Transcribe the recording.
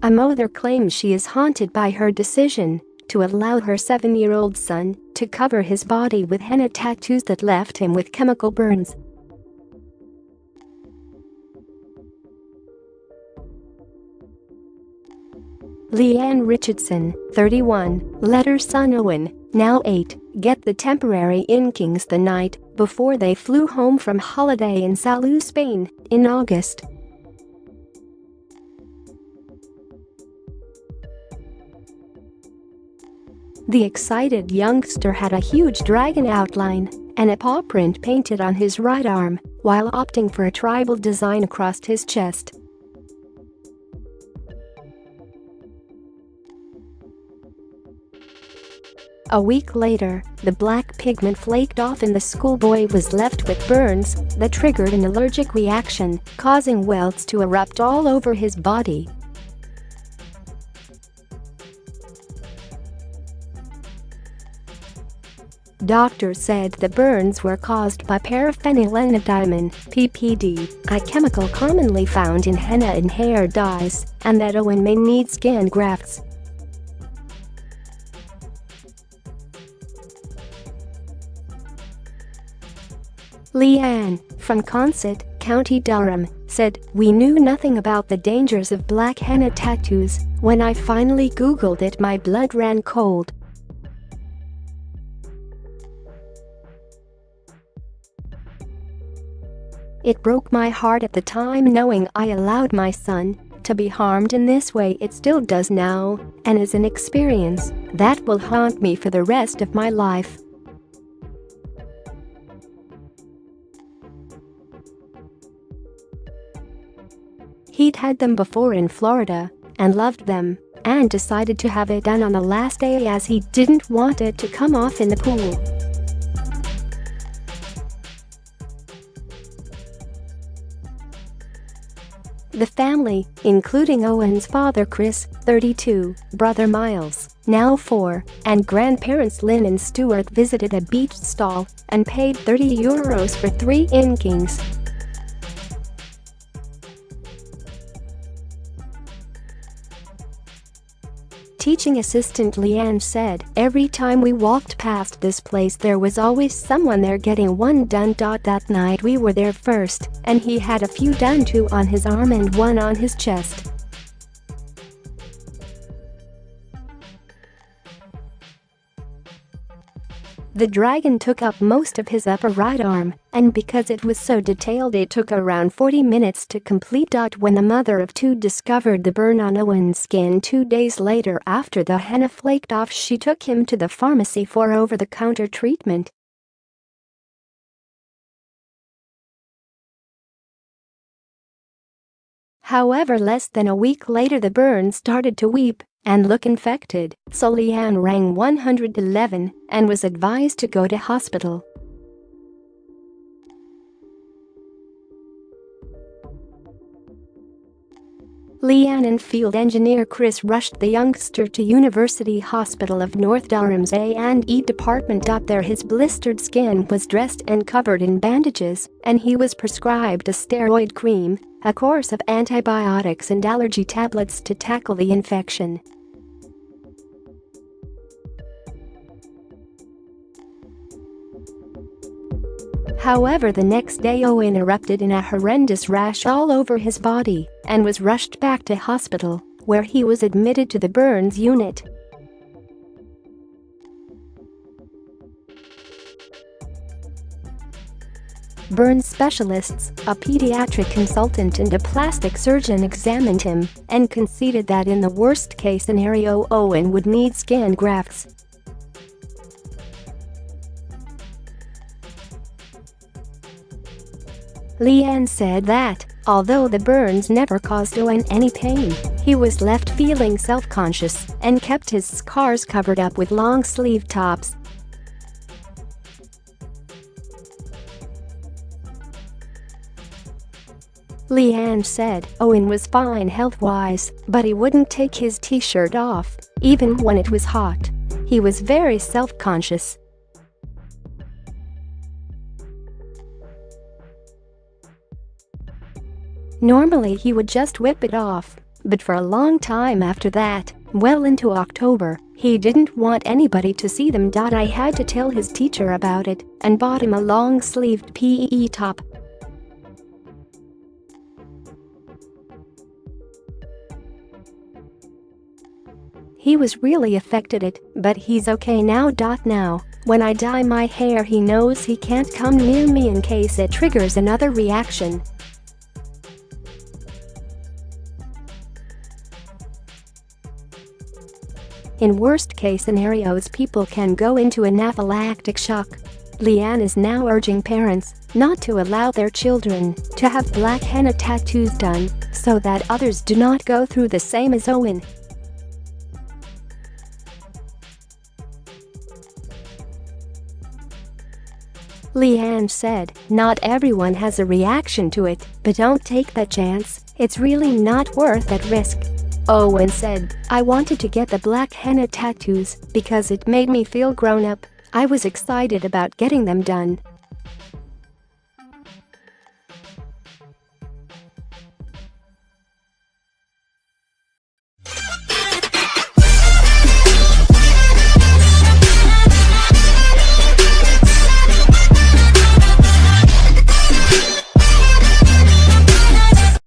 Amother claims she is haunted by her decision to allow her 7-year-old son to cover his body with henna tattoos that left him with chemical burns. Leanne Richardson, 31, let her son Owen, now 8, get the temporary inkings the night before they flew home from holiday in Salou, Spain, in August. The excited youngster had a huge dragon outline and a paw print painted on his right arm, while opting for a tribal design across his chest. A week later, the black pigment flaked off and the schoolboy was left with burns that triggered an allergic reaction, causing welts to erupt all over his body. Doctors said the burns were caused by paraphenylenediamine (PPD), a chemical commonly found in henna and hair dyes, and that Owen may need skin grafts. Leanne, from Consett, County Durham, said, "We knew nothing about the dangers of black henna tattoos. When I finally Googled it, my blood ran cold. It broke my heart at the time knowing I allowed my son to be harmed in this way. It still does now, and is an experience that will haunt me for the rest of my life." He'd had them before in Florida and loved them, and decided to have it done on the last day as he didn't want it to come off in the pool. The family, including Owen's father Chris, 32, brother Miles, now 4, and grandparents Lynn and Stuart, visited a beach stall and paid €30 for 3 inkings. Teaching assistant Leanne said, "Every time we walked past this place there was always someone there getting one done. That night we were there first, and he had a few done too, on his arm and one on his chest." The dragon took up most of his upper right arm, and because it was so detailed it took around 40 minutes to complete. When the mother of 2 discovered the burn on Owen's skin 2 days later after the henna flaked off, she took him to the pharmacy for over-the-counter treatment. However, less than a week later the burn started to weep and look infected, so Leanne rang 111 and was advised to go to hospital. Leanne and field engineer Chris rushed the youngster to University Hospital of North Durham's A&E department. There his blistered skin was dressed and covered in bandages, and he was prescribed a steroid cream, a course of antibiotics and allergy tablets to tackle the infection. However, the next day Owen erupted in a horrendous rash all over his body and was rushed back to hospital, where he was admitted to the burns unit. Burn specialists, a pediatric consultant and a plastic surgeon, examined him and conceded that in the worst-case scenario Owen would need skin grafts. Leanne said that, although the burns never caused Owen any pain, he was left feeling self-conscious and kept his scars covered up with long-sleeve tops. Leanne said Owen was fine health-wise, but he wouldn't take his t-shirt off, even when it was hot. He was very self-conscious. Normally he would just whip it off, but for a long time after that, well into October, he didn't want anybody to see them. I had to tell his teacher about it and bought him a long-sleeved PE top. He was really affected but he's okay now. Now, when I dye my hair, he knows he can't come near me in case it triggers another reaction. In worst-case scenarios, people can go into anaphylactic shock. Leanne is now urging parents not to allow their children to have black henna tattoos done so that others do not go through the same as Owen. Leanne said, "Not everyone has a reaction to it, but don't take that chance, it's really not worth that risk." Owen said, "I wanted to get the black henna tattoos because it made me feel grown up. I was excited about getting them done.